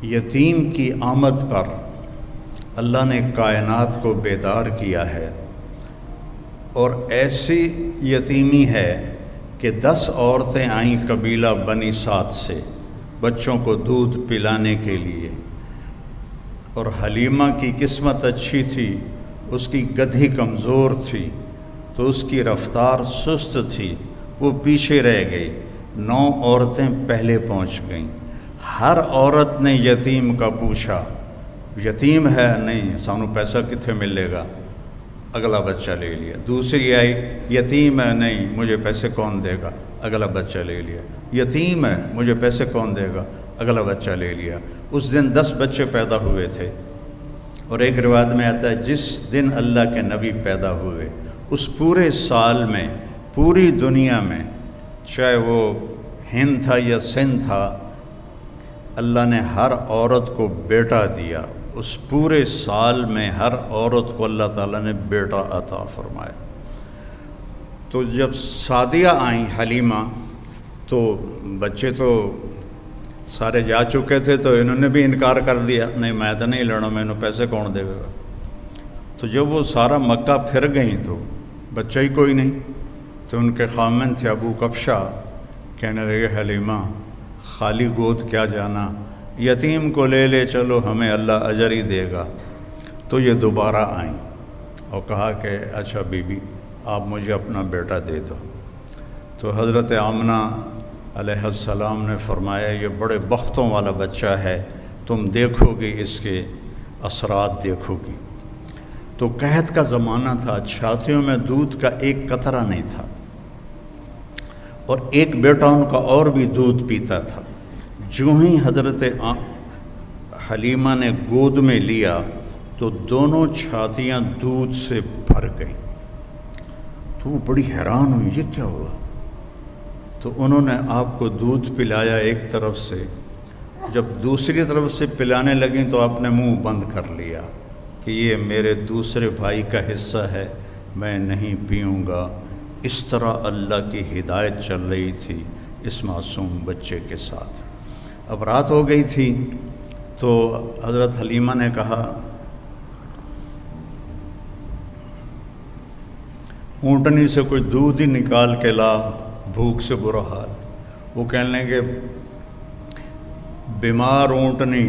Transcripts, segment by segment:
یتیم کی آمد پر اللہ نے کائنات کو بیدار کیا ہے، اور ایسی یتیمی ہے کہ 10 عورتیں آئیں قبیلہ بنی سعد سے بچوں کو دودھ پلانے کے لیے، اور حلیمہ کی قسمت اچھی تھی، اس کی گدھی کمزور تھی تو اس کی رفتار سست تھی، وہ پیچھے رہ گئی، 9 عورتیں پہلے پہنچ گئیں۔ ہر عورت نے یتیم کا پوچھا، یتیم ہے؟ نہیں، سانو پیسہ کتنے ملے گا؟ اگلا بچہ لے لیا۔ دوسری آئی، یتیم ہے؟ نہیں، مجھے پیسے کون دے گا؟ اگلا بچہ لے لیا۔ یتیم ہے؟ مجھے پیسے کون دے گا؟ اگلا بچہ لے لیا۔ اس دن 10 بچے پیدا ہوئے تھے، اور ایک روایت میں آتا ہے جس دن اللہ کے نبی پیدا ہوئے اس پورے سال میں پوری دنیا میں، چاہے وہ ہند تھا یا سندھ تھا، اللہ نے ہر عورت کو بیٹا دیا۔ اس پورے سال میں ہر عورت کو اللہ تعالیٰ نے بیٹا عطا فرمایا۔ تو جب سعدیہ آئیں حلیمہ، تو بچے تو سارے جا چکے تھے، تو انہوں نے بھی انکار کر دیا، نہیں میں تو نہیں لینا، میں انہوں پیسے کون دے گا۔ تو جب وہ سارا مکہ پھر گئیں تو بچہ ہی کوئی نہیں، تو ان کے خامند تھے ابو کبشہ، کہنے لگے حلیمہ خالی گود کیا جانا، یتیم کو لے لے چلو، ہمیں اللہ اجر ہی دے گا۔ تو یہ دوبارہ آئیں اور کہا کہ اچھا بی بی آپ مجھے اپنا بیٹا دے دو۔ تو حضرت آمنہ علیہ السلام نے فرمایا یہ بڑے بختوں والا بچہ ہے، تم دیکھو گی اس کے اثرات دیکھو گی۔ تو قحط کا زمانہ تھا، چھاتیوں میں دودھ کا ایک قطرہ نہیں تھا، اور ایک بیٹا ان کا اور بھی دودھ پیتا تھا۔ جو ہی حضرت حلیمہ نے گود میں لیا تو دونوں چھاتیاں دودھ سے بھر گئیں۔ تو وہ بڑی حیران ہوئی، یہ کیا ہوا؟ تو انہوں نے آپ کو دودھ پلایا ایک طرف سے، جب دوسری طرف سے پلانے لگیں تو آپ نے منہ بند کر لیا کہ یہ میرے دوسرے بھائی کا حصہ ہے، میں نہیں پیوں گا۔ اس طرح اللہ کی ہدایت چل رہی تھی اس معصوم بچے کے ساتھ۔ اب رات ہو گئی تھی، تو حضرت حلیمہ نے کہا اونٹنی سے کوئی دودھ ہی نکال کے لا، بھوک سے برا حال۔ وہ کہنے لگے بیمار اونٹنی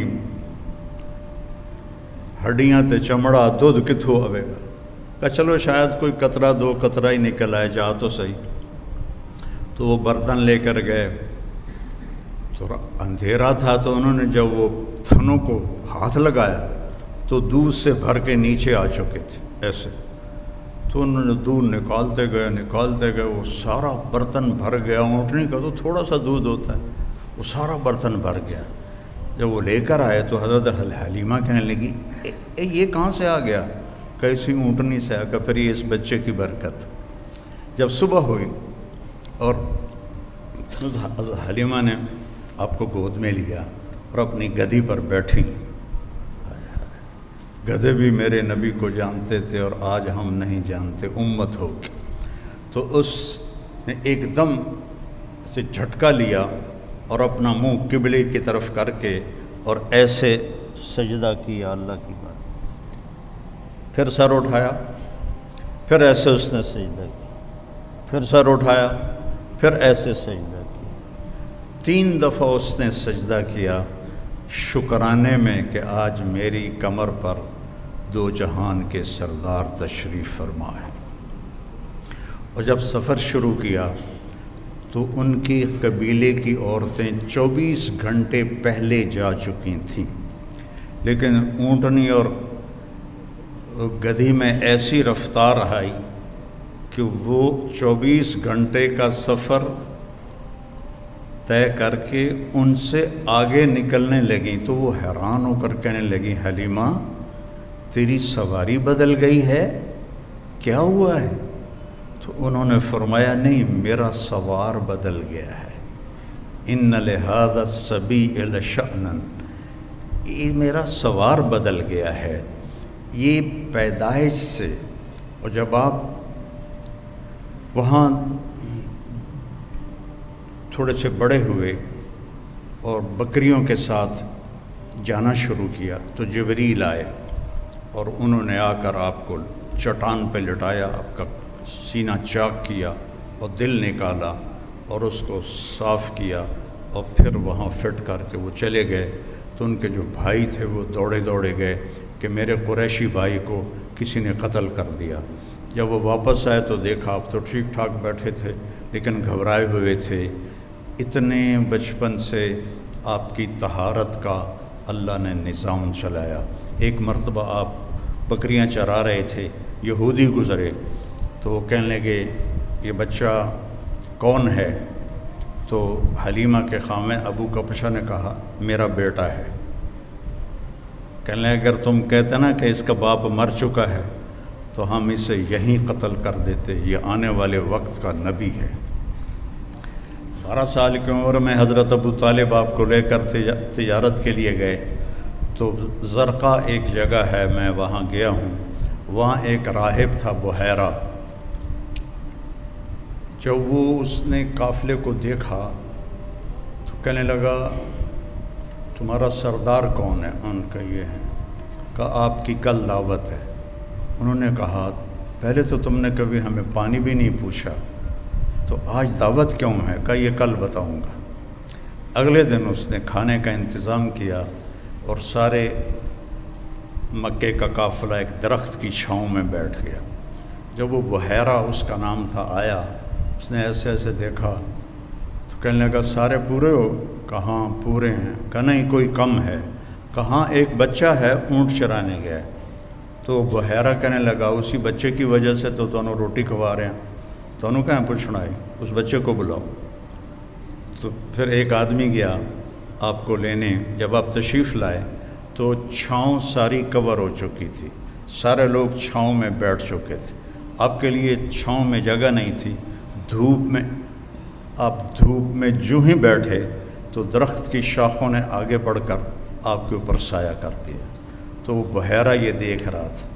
ہڈیاں تے چمڑا، دودھ کتھوں آوے گا؟ کہا چلو شاید کوئی قطرہ 2 قطرہ ہی نکل آئے، جا تو صحیح۔ تو وہ برتن لے کر گئے، تو اندھیرا تھا، تو انہوں نے جب وہ تھنوں کو ہاتھ لگایا تو دودھ سے بھر کے نیچے آ چکے تھے ایسے۔ تو انہوں نے دودھ نکالتے گئے، وہ سارا برتن بھر گیا۔ اونٹنی کا تو تھوڑا سا دودھ ہوتا ہے، وہ سارا برتن بھر گیا۔ جب وہ لے کر آئے تو حضرت حلیمہ کہنے لگی یہ کہاں سے آ گیا؟ کیسی اونٹنی سے آ گیا؟ پھر یہ اس بچے کی برکت۔ جب صبح ہوئی اور حلیمہ نے آپ کو گود میں لیا اور اپنی گدھی پر بیٹھی، گدھے بھی میرے نبی کو جانتے تھے اور آج ہم نہیں جانتے، امت ہو گئی۔ تو اس نے ایک دم سے جھٹکا لیا اور اپنا منہ قبلے کی طرف کر کے اور ایسے سجدہ کیا اللہ کی بات، پھر سر اٹھایا، پھر ایسے اس نے سجدہ کیا، پھر سر اٹھایا، پھر ایسے سجدہ کیا۔ 3 دفعہ اس نے سجدہ کیا شکرانے میں کہ آج میری کمر پر 2 جہان کے سردار تشریف فرما ہے۔ اور جب سفر شروع کیا تو ان کی قبیلے کی عورتیں 24 گھنٹے پہلے جا چکی تھیں، لیکن اونٹنی اور گدھی میں ایسی رفتار آئی کہ وہ 24 گھنٹے کا سفر طے کر کے ان سے آگے نکلنے لگیں۔ تو وہ حیران ہو کر کہنے لگی حلیمہ تیری سواری بدل گئی ہے، کیا ہوا ہے؟ تو انہوں نے فرمایا نہیں، میرا سوار بدل گیا ہے، ان لہذا الصبی لشأنا، یہ میرا سوار بدل گیا ہے، یہ پیدائش سے۔ اور جب آپ وہاں تھوڑے سے بڑے ہوئے اور بکریوں کے ساتھ جانا شروع کیا تو جبریل آئے اور انہوں نے آ کر آپ کو چٹان پہ لٹایا، آپ کا سینہ چاک کیا اور دل نکالا اور اس کو صاف کیا اور پھر وہاں فٹ کر کے وہ چلے گئے۔ تو ان کے جو بھائی تھے وہ دوڑے دوڑے گئے کہ میرے قریشی بھائی کو کسی نے قتل کر دیا۔ جب وہ واپس آئے تو دیکھا آپ تو ٹھیک ٹھاک بیٹھے تھے لیکن گھبرائے ہوئے تھے۔ اتنے بچپن سے آپ کی طہارت کا اللہ نے نظام چلایا۔ ایک مرتبہ آپ بکریاں چرا رہے تھے، یہودی گزرے تو وہ کہنے لگے یہ بچہ کون ہے؟ تو حلیمہ کے خامے ابو کبشہ نے کہا میرا بیٹا ہے۔ کہنے لگے اگر تم کہتے نا کہ اس کا باپ مر چکا ہے تو ہم اسے یہیں قتل کر دیتے، یہ آنے والے وقت کا نبی ہے۔ 12 سال کی عمر میں حضرت ابو طالب آپ کو لے کر تجارت کے لیے گئے تو زرقا ایک جگہ ہے، میں وہاں گیا ہوں، وہاں ایک راہب تھا بحیرہ۔ جب وہ اس نے قافلے کو دیکھا تو کہنے لگا تمہارا سردار کون ہے؟ ان کا یہ ہے۔ کہا آپ کی کل دعوت ہے۔ انہوں نے کہا پہلے تو تم نے کبھی ہمیں پانی بھی نہیں پوچھا تو آج دعوت کیوں ہے؟ کہا یہ کل بتاؤں گا۔ اگلے دن اس نے کھانے کا انتظام کیا اور سارے مکے کا قافلہ ایک درخت کی چھاؤں میں بیٹھ گیا۔ جب وہ بحیرہ اس کا نام تھا آیا، اس نے ایسے ایسے دیکھا تو کہنے لگا سارے پورے ہو؟ کہاں پورے ہیں۔ کہا نہیں کوئی کم ہے۔ کہاں ایک بچہ ہے اونٹ چرانے گیا ہے۔ تو بحیرہ کہنے لگا اسی بچے کی وجہ سے تو دونوں روٹی کھوا رہے ہیں، دونوں کہاں پوچھنا ہے، اس بچے کو بلاؤ۔ تو پھر ایک آدمی گیا آپ کو لینے، جب آپ تشریف لائے تو چھاؤں ساری کور ہو چکی تھی، سارے لوگ چھاؤں میں بیٹھ چکے تھے، آپ کے لیے چھاؤں میں جگہ نہیں تھی۔ دھوپ میں جو ہی بیٹھے تو درخت کی شاخوں نے آگے بڑھ کر آپ کے اوپر سایہ کر دیا۔ تو وہ بحیرہ یہ دیکھ رہا تھا،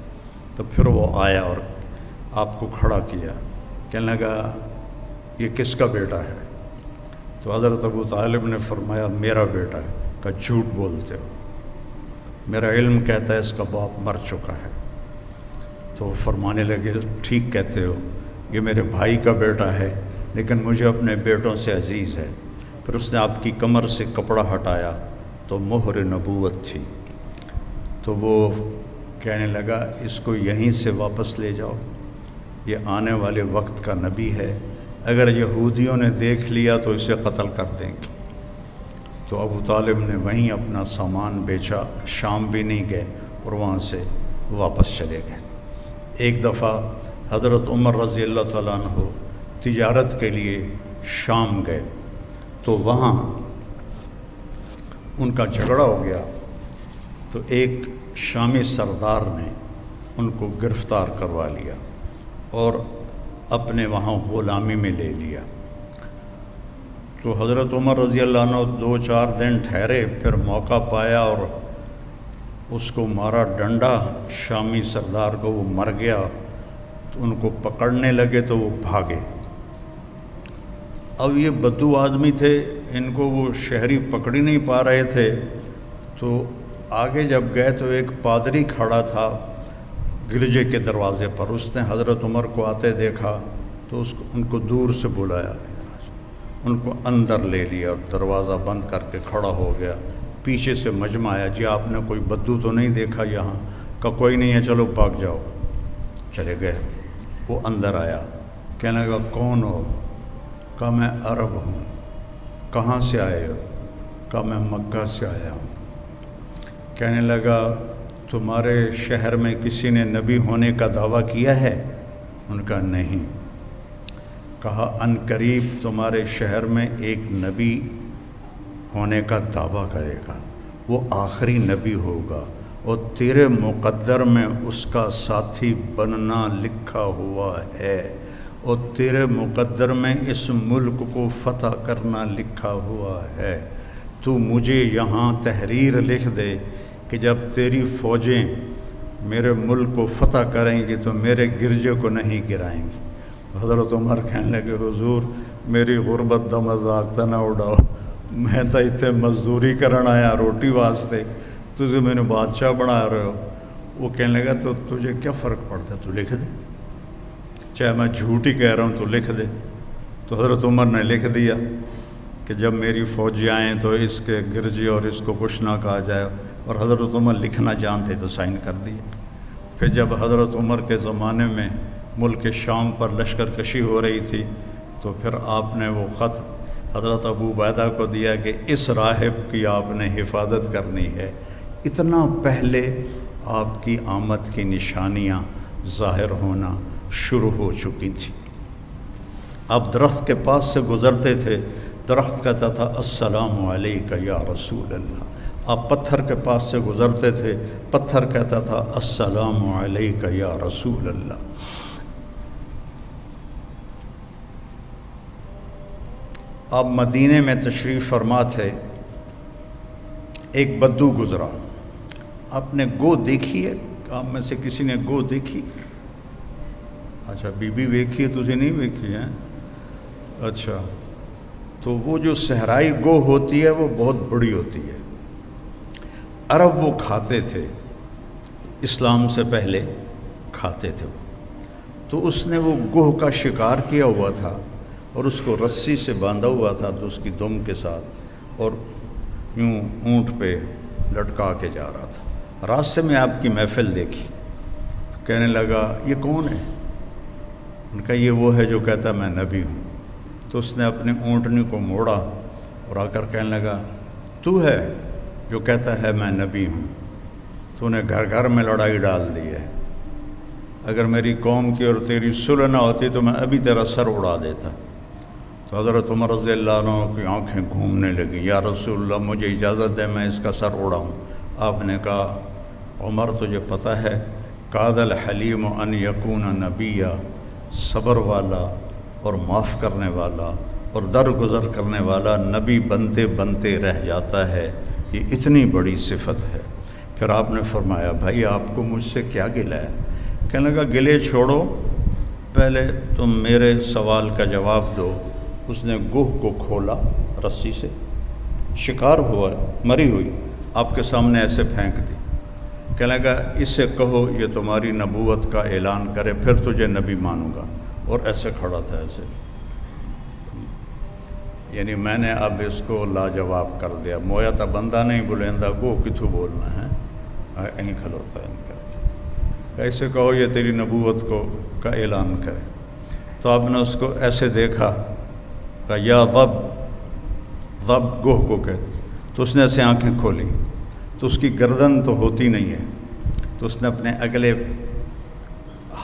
تو پھر وہ آیا اور آپ کو کھڑا کیا، کہنے لگا یہ کس کا بیٹا ہے؟ تو حضرت ابو طالب نے فرمایا میرا بیٹا ہے۔ کہا جھوٹ بولتے ہو، میرا علم کہتا ہے اس کا باپ مر چکا ہے۔ تو وہ فرمانے لگے ٹھیک کہتے ہو، یہ میرے بھائی کا بیٹا ہے لیکن مجھے اپنے بیٹوں سے عزیز ہے۔ پھر اس نے آپ کی کمر سے کپڑا ہٹایا تو مہر نبوت تھی۔ تو وہ کہنے لگا اس کو یہیں سے واپس لے جاؤ، یہ آنے والے وقت کا نبی ہے، اگر یہودیوں نے دیکھ لیا تو اسے قتل کر دیں گے۔ تو ابو طالب نے وہیں اپنا سامان بیچا، شام بھی نہیں گئے اور وہاں سے واپس چلے گئے۔ ایک دفعہ حضرت عمر رضی اللہ تعالیٰ عنہ تجارت کے لیے شام گئے تو وہاں ان کا جھگڑا ہو گیا، تو ایک شامی سردار نے ان کو گرفتار کروا لیا اور اپنے وہاں غلامی میں لے لیا۔ تو حضرت عمر رضی اللہ عنہ 2-4 دن ٹھہرے، پھر موقع پایا اور اس کو مارا ڈنڈا، شامی سردار کو، وہ مر گیا۔ تو ان کو پکڑنے لگے تو وہ بھاگے۔ اب یہ بدو آدمی تھے، ان کو وہ شہری پکڑ ہی نہیں پا رہے تھے، تو آگے جب گئے تو ایک پادری کھڑا تھا گرجے کے دروازے پر، اس نے حضرت عمر کو آتے دیکھا تو ان کو دور سے بلایا، ان کو اندر لے لیا اور دروازہ بند کر کے کھڑا ہو گیا۔ پیچھے سے مجمع آیا، جی آپ نے کوئی بدو تو نہیں دیکھا یہاں؟ کہا کوئی نہیں ہے، چلو بھاگ جاؤ۔ چلے گئے۔ وہ اندر آیا، کہنے لگا کون ہو؟ کہا میں عرب ہوں۔ کہاں سے آئے ہو؟ کہا میں مکہ سے آیا ہوں۔ کہنے لگا تمہارے شہر میں کسی نے نبی ہونے کا دعویٰ کیا ہے؟ ان کا نہیں۔ کہا ان قریب تمہارے شہر میں ایک نبی ہونے کا دعویٰ کرے گا، وہ آخری نبی ہوگا اور تیرے مقدر میں اس کا ساتھی بننا لکھا ہوا ہے، اور تیرے مقدر میں اس ملک کو فتح کرنا لکھا ہوا ہے۔ تو مجھے یہاں تحریر لکھ دے کہ جب تیری فوجیں میرے ملک کو فتح کریں گی تو میرے گرجے کو نہیں گرائیں گی۔ حضرت عمر کہنے لگے حضور میری غربت دا مذاق تا نہ اڑاؤ، میں تو اتنے مزدوری کرن آیا روٹی واسطے، تجھے میں نے بادشاہ بنا رہے ہو. وہ کہنے لگا تو تجھے کیا فرق پڑتا ہے, تو لکھ دے, چاہے میں جھوٹ ہی کہہ رہا ہوں تو لکھ دے. تو حضرت عمر نے لکھ دیا کہ جب میری فوجی آئیں تو اس کے گرجی اور اس کو کچھ نہ کہا جائے, اور حضرت عمر لکھنا جانتے تو سائن کر دیے. پھر جب حضرت عمر کے زمانے میں ملک شام پر لشکر کشی ہو رہی تھی تو پھر آپ نے وہ خط حضرت ابو عبیدہ کو دیا کہ اس راہب کی آپ نے حفاظت کرنی ہے. اتنا پہلے آپ کی آمد کی نشانیاں ظاہر ہونا شروع ہو چکی تھیں. آپ درخت کے پاس سے گزرتے تھے, درخت کہتا تھا السلام علیکہ یا رسول اللہ. آپ پتھر کے پاس سے گزرتے تھے, پتھر کہتا تھا السلام علیکہ یا رسول اللہ. آپ مدینے میں تشریف فرما تھے, ایک بدو گزرا. آپ نے گو دیکھی ہے؟ آپ میں سے کسی نے گو دیکھی؟ اچھا, بی بی ویکھی ہے, تجھے نہیں ویکھی ہے؟ اچھا, تو وہ جو صحرائی گو ہوتی ہے وہ بہت بڑی ہوتی ہے. عرب وہ کھاتے تھے, اسلام سے پہلے کھاتے تھے. تو اس نے وہ گوہ کا شکار کیا ہوا تھا اور اس کو رسی سے باندھا ہوا تھا تو اس کی دم کے ساتھ, اور یوں اونٹ پہ لٹکا کے جا رہا تھا. راستے میں آپ کی محفل دیکھی تو کہنے لگا یہ کون ہے؟ ان کا یہ وہ ہے جو کہتا ہے میں نبی ہوں. تو اس نے اپنی اونٹنی کو موڑا اور آ کر کہنے لگا تو ہے جو کہتا ہے میں نبی ہوں؟ تو نے گھر گھر میں لڑائی ڈال دی ہے. اگر میری قوم کی اور تیری صلح نہ ہوتی تو میں ابھی تیرا سر اڑا دیتا. تو حضرت عمر رضی اللہ عنہ کی آنکھیں گھومنے لگیں, یا رسول اللہ مجھے اجازت ہے میں اس کا سر اڑاؤں. آپ نے کہا عمر تجھے پتہ ہے قاد الحلیم ان یکون نبیہ, صبر والا اور معاف کرنے والا اور درگزر کرنے والا نبی بنتے بنتے رہ جاتا ہے. یہ اتنی بڑی صفت ہے. پھر آپ نے فرمایا بھائی آپ کو مجھ سے کیا گلہ ہے؟ کہنے لگا گلے چھوڑو, پہلے تم میرے سوال کا جواب دو. اس نے گوہ کو کھولا رسی سے, شکار ہوا مری ہوئی آپ کے سامنے ایسے پھینک دی. کہنے لگا اس سے کہو یہ تمہاری نبوت کا اعلان کرے پھر تجھے نبی مانوں گا. اور ایسے کھڑا تھا ایسے, یعنی میں نے اب اس کو لاجواب کر دیا. مویا تا بندہ نہیں بلندہ گو کتھو بولنا ہے, یہیں کھلوتا ہے ان کا. ایسے کہو یہ تیری نبوت کو کا اعلان کرے. تو آپ نے اس کو ایسے دیکھا, کہا یا ضب, ضب گوہ کو کہتے. تو اس نے ایسے آنکھیں کھولی تو اس کی گردن تو ہوتی نہیں ہے. تو اس نے اپنے اگلے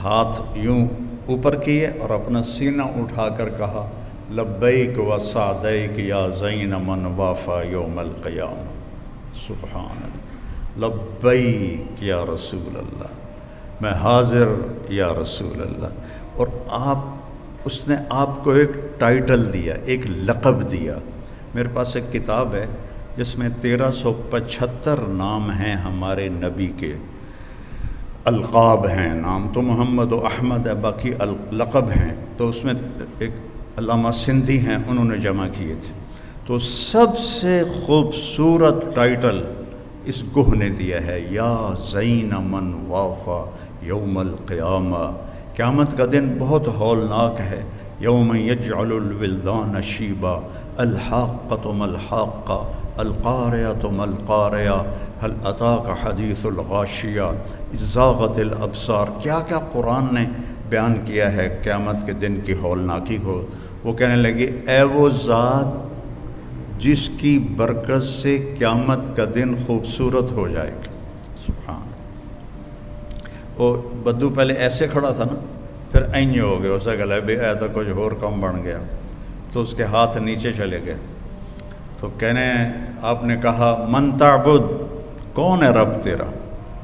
ہاتھ یوں اوپر کیے اور اپنا سینہ اٹھا کر کہا لبیک و سعدیک یا زین من وافا یوم القیامہ. سبحان اللہ, لبیک یا رسول اللہ, میں حاضر یا رسول اللہ. اور اس نے آپ کو ایک ٹائٹل دیا, ایک لقب دیا. میرے پاس ایک کتاب ہے جس میں 1375 نام ہیں ہمارے نبی کے, القاب ہیں. نام تو محمد و احمد ہے, باقی لقب ہیں. تو اس میں ایک علامہ سندھی ہیں, انہوں نے جمع کیے تھے. تو سب سے خوبصورت ٹائٹل اس گوہ نے دیا ہے, یا زین من وافا یوم القیامہ. قیامت کا دن بہت ہولناک ہے. یوم یجعل الولدان شیبا, الحاقۃ ما الحاقہ, القارعۃ ما القارعہ, هل اتاک حدیث الغاشیہ, زاغت الابصار. کیا کیا قرآن نے بیان کیا ہے قیامت کے دن کی ہولناکی کو. وہ کہنے لگے اے وہ ذات جس کی برکت سے قیامت کا دن خوبصورت ہو جائے گا. سبحان. وہ بدو پہلے ایسے کھڑا تھا نا, پھر اینج ہو گیا, اسے گلا بھی اے تو کچھ اور کم بن گیا, تو اس کے ہاتھ نیچے چلے گئے. تو کہنے آپ نے کہا من تعبد, کون ہے رب تیرا؟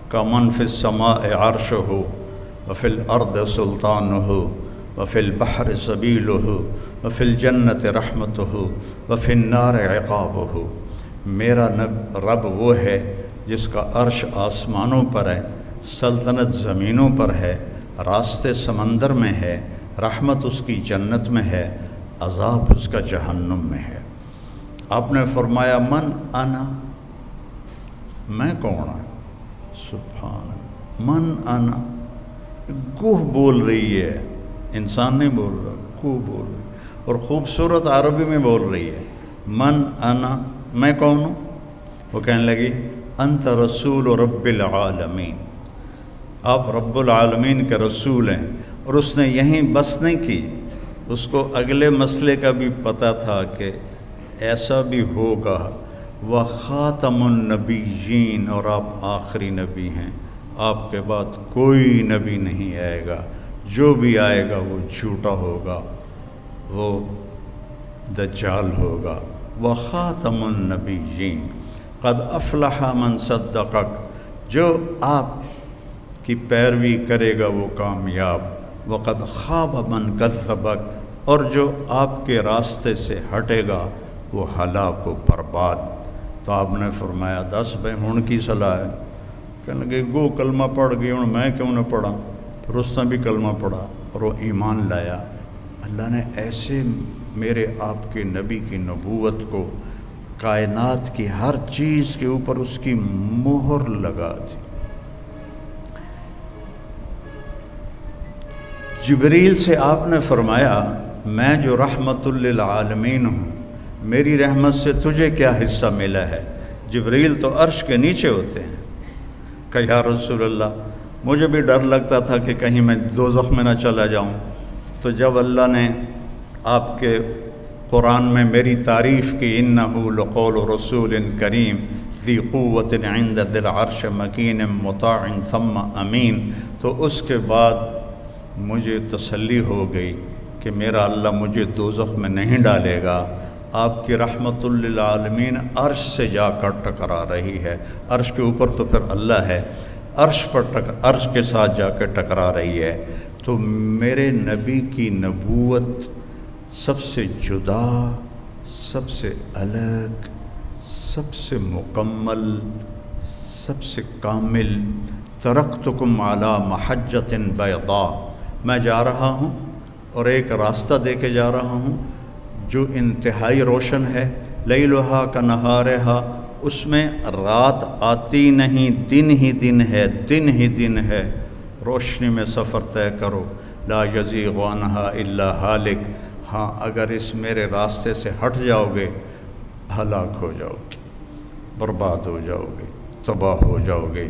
کا من فی السماء عرشہ وفی الارض سلطانہ وفی البحر سبیلہ وفی الجنت رحمتہ وفی النار عقابہ. میرا رب وہ ہے جس کا عرش آسمانوں پر ہے, سلطنت زمینوں پر ہے, راستے سمندر میں ہے, رحمت اس کی جنت میں ہے, عذاب اس کا جہنم میں ہے. آپ نے فرمایا من انا, میں کون ہوں؟ سبحان من انا، گوہ بول رہی ہے، انسان نہیں بول رہا، گوہ بول رہی ہے، اور خوبصورت عربی میں بول رہی ہے، من انا، میں کون ہوں؟ وہ کہنے لگی انت رسول رب العالمین، آپ رب العالمین کے رسول ہیں۔ اور اس نے یہیں بس نہیں کی، اس کو اگلے مسئلے کا بھی پتہ تھا کہ ایسا بھی ہوگا، وخاتم النبیین، اور آپ آخری نبی ہیں، آپ کے بعد کوئی نبی نہیں آئے گا، جو بھی آئے گا وہ جھوٹا ہوگا، وہ دجال ہوگا۔ وخاتم النبیین قد افلح من صدقک، جو آپ کی پیروی کرے گا وہ کامیاب، وقد خاب من کذبک، اور جو آپ کے راستے سے ہٹے گا وہ ہلاک و برباد۔ تو آپ نے فرمایا دس بھائی ہن کی صلاح ہے؟ کہنے لگے گو کلمہ پڑھ گئی، ہوں میں کیوں نہ پڑھا؟ پھر اس نے بھی کلمہ پڑھا اور وہ ایمان لایا۔ اللہ نے ایسے میرے آپ کے نبی کی نبوت کو کائنات کی ہر چیز کے اوپر اس کی مہر لگا دی۔ جبریل سے آپ نے فرمایا میں جو رحمت للعالمین ہوں، میری رحمت سے تجھے کیا حصہ ملا ہے؟ جبریل تو عرش کے نیچے ہوتے ہیں۔ کہ یا رسول اللہ مجھے بھی ڈر لگتا تھا کہ کہیں میں دوزخ میں نہ چلا جاؤں۔ تو جب اللہ نے آپ کے قرآن میں میری تعریف کی، انہ لقول رسول کریم ذی قوت عند ذی العرش مکین مطاع ثم امین، تو اس کے بعد مجھے تسلی ہو گئی کہ میرا اللہ مجھے دوزخ میں نہیں ڈالے گا۔ آپ کی رحمت للعالمین عرش سے جا کر ٹکرا رہی ہے، عرش کے اوپر تو پھر اللہ ہے، عرش کے ساتھ جا کے ٹکرا رہی ہے۔ تو میرے نبی کی نبوت سب سے جدا، سب سے الگ، سب سے مکمل، سب سے کامل۔ ترکتکم علی محجۃ بیضاء، میں جا رہا ہوں اور ایک راستہ دے کے جا رہا ہوں جو انتہائی روشن ہے، لیلھا کنہارھا، اس میں رات آتی نہیں، دن ہی دن ہے، دن ہی دن ہے، روشنی میں سفر طے کرو، لا یزیغ عنہا الا ہالک، ہاں اگر اس میرے راستے سے ہٹ جاؤ گے ہلاک ہو جاؤ گے، برباد ہو جاؤ گے، تباہ ہو جاؤ گے۔